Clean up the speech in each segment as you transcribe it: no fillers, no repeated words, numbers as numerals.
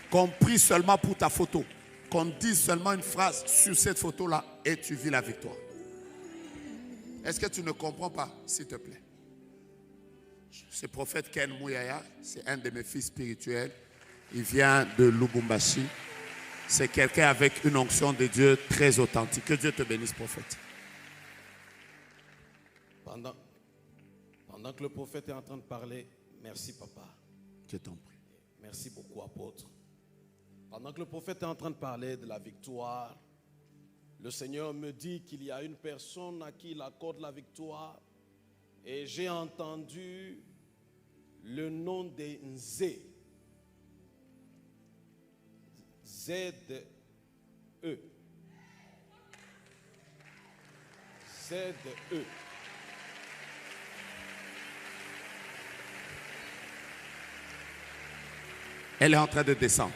Qu'on prie seulement pour ta photo. Qu'on dise seulement une phrase sur cette photo-là et tu vis la victoire. Est-ce que tu ne comprends pas, s'il te plaît? Ce prophète Ken Mouyaya, c'est un de mes fils spirituels. Il vient de Lubumbashi. C'est quelqu'un avec une onction de Dieu très authentique. Que Dieu te bénisse, prophète. Pendant que le prophète est en train de parler, merci papa. Je t'en prie. Merci beaucoup apôtre. Pendant que le prophète est en train de parler de la victoire, le Seigneur me dit qu'il y a une personne à qui il accorde la victoire. Et j'ai entendu le nom de Nzé. Z-E. Z-E. Elle est en train de descendre.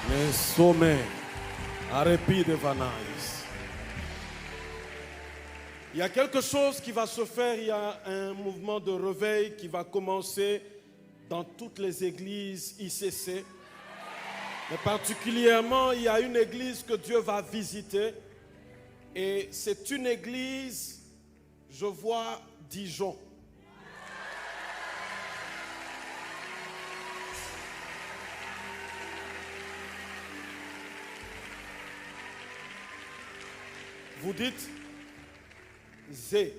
Les sommets, à répit de Vanaïs. Il y a quelque chose qui va se faire, il y a un mouvement de réveil qui va commencer dans toutes les églises ICC. Mais particulièrement, il y a une église que Dieu va visiter. Et c'est une église, je vois Dijon. Vous dites Zé.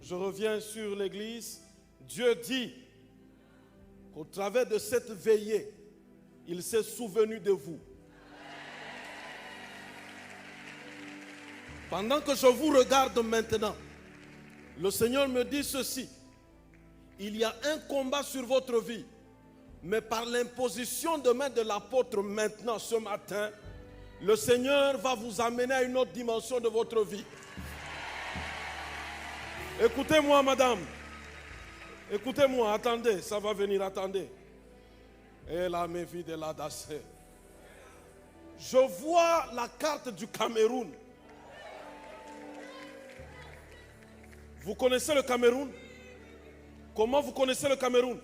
Je reviens sur l'église. Dieu dit qu'au travers de cette veillée, il s'est souvenu de vous. Pendant que je vous regarde maintenant, le Seigneur me dit ceci. Il y a un combat sur votre vie, mais par l'imposition de main de l'apôtre maintenant, ce matin, le Seigneur va vous amener à une autre dimension de votre vie. Écoutez-moi, madame. Écoutez-moi, attendez, ça va venir, attendez. Et la mévie de la dassé. Je vois la carte du Cameroun. Vous connaissez le Cameroun? Comment vous connaissez le Cameroun?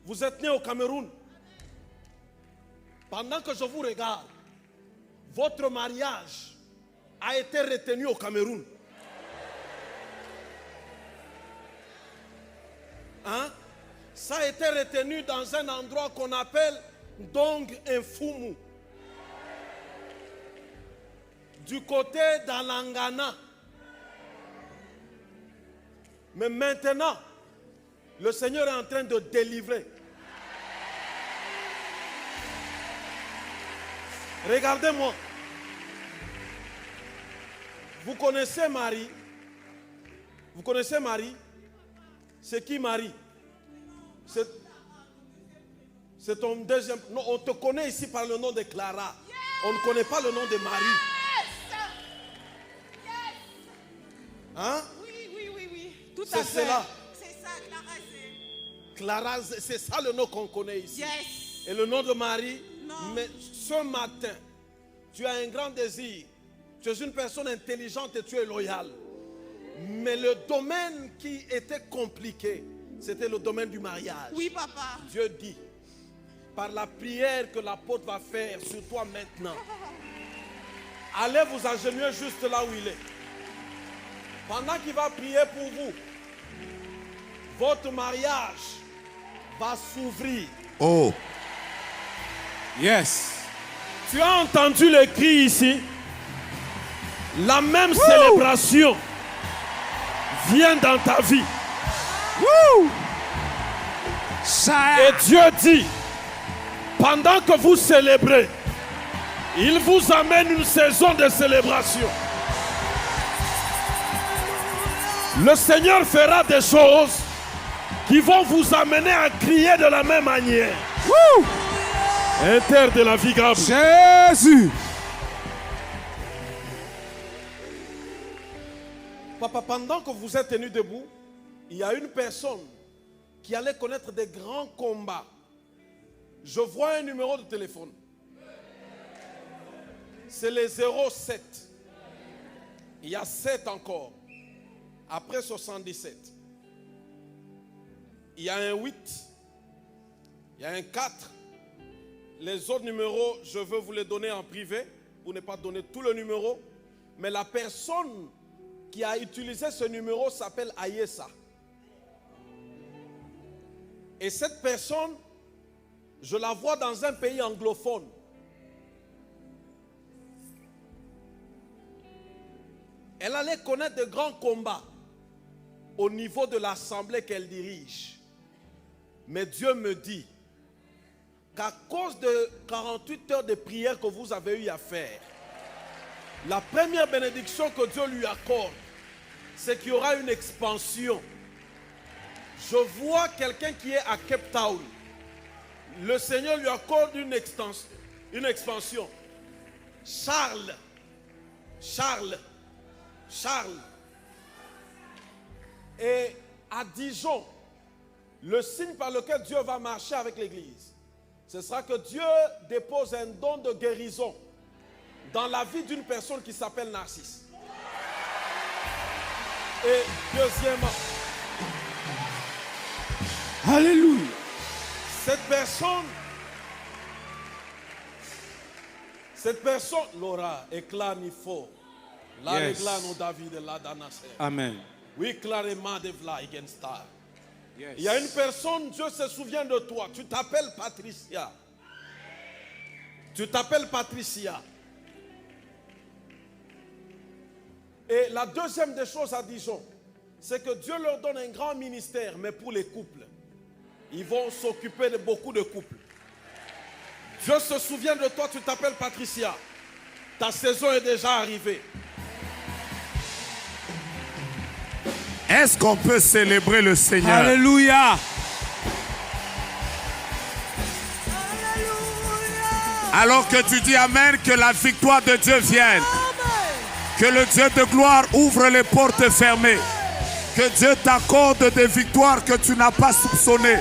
Vous êtes né au Cameroun. Pendant que je vous regarde, votre mariage a été retenu au Cameroun. Hein? Ça a été retenu dans un endroit qu'on appelle Dong Mfumu. Du côté d'Alangana. Mais maintenant, le Seigneur est en train de délivrer. Regardez-moi. Vous connaissez Marie? Vous connaissez Marie? C'est qui Marie? C'est ton deuxième... Non, on te connaît ici par le nom de Clara. On ne connaît pas le nom de Marie. Hein? Oui. Tout à fait. C'est cela. C'est ça, Clara, c'est ça le nom qu'on connaît ici. Yes. Et le nom de Marie? Non. Mais ce matin, tu as un grand désir. Tu es une personne intelligente et tu es loyale. Mais le domaine qui était compliqué, c'était le domaine du mariage. Oui, papa. Dieu dit, par la prière que l'apôtre va faire sur toi maintenant, allez vous agenouiller juste là où il est. Pendant qu'il va prier pour vous, votre mariage va s'ouvrir. Oh. Yes. Tu as entendu le cri ici? La même célébration vient dans ta vie. Et Dieu dit, pendant que vous célébrez, il vous amène une saison de célébration. Le Seigneur fera des choses qui vont vous amener à crier de la même manière. Inter de la vie grave. Jésus. Papa, pendant que vous êtes tenu debout, il y a une personne qui allait connaître des grands combats. Je vois un numéro de téléphone. c'est les 07. Il y a 7 encore. Après 77. Il y a un 8. Il y a un 4. Les autres numéros, je veux vous les donner en privé pour ne pas donner tout le numéro. Mais la personne qui a utilisé ce numéro s'appelle Ayesa. Et cette personne, je la vois dans un pays anglophone. Elle allait connaître de grands combats au niveau de l'assemblée qu'elle dirige. Mais Dieu me dit qu'à cause de 48 heures de prière que vous avez eu à faire, la première bénédiction que Dieu lui accorde, c'est qu'il y aura une expansion. Je vois quelqu'un qui est à Cape Town. Le Seigneur lui accorde une expansion. Charles. Et à Dijon, le signe par lequel Dieu va marcher avec l'église, ce sera que Dieu dépose un don de guérison dans la vie d'une personne qui s'appelle Narcisse. Et deuxièmement, Alléluia. cette personne, Laura, éclanifo, la Yes. réglano David et la danase. Amen. Oui, clairement de vla against star. Yes. Il y a une personne, Dieu se souvient de toi. Tu t'appelles Patricia. Et la deuxième des choses à Dijon, c'est que Dieu leur donne un grand ministère, mais pour les couples. Ils vont s'occuper de beaucoup de couples. Dieu se souvient de toi, tu t'appelles Patricia. Ta saison est déjà arrivée. Est-ce qu'on peut célébrer le Seigneur? Alléluia. Alors que tu dis Amen, que la victoire de Dieu vienne. Que le Dieu de gloire ouvre les portes fermées. Que Dieu t'accorde des victoires que tu n'as pas soupçonnées.